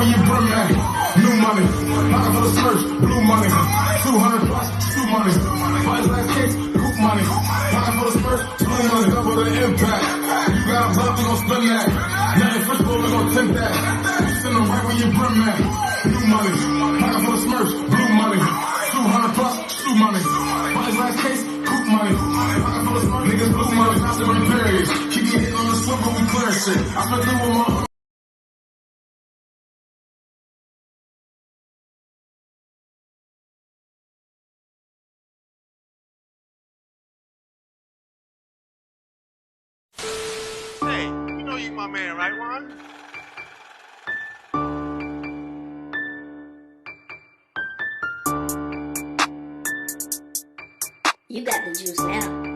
where you bring that new money. Pocket full of search, blue money. 200 plus, shoe money. My last case, coupe money. Pocket full of search, blue money. Double the impact. You got a blood, we gon' spend that. Nothing fishbowl, we gon' tempt that. Send them right where you bring that new money. Pocket full of smurfs, blue money. 200 plus, shoe money. My last case, coupe money. Pocket full of smurfs, niggas blue money. Not the periods. Keep me hitting on the slip, but we clear shit. I spent it with my Hey, you know you my man, right, Ron? You got the juice now.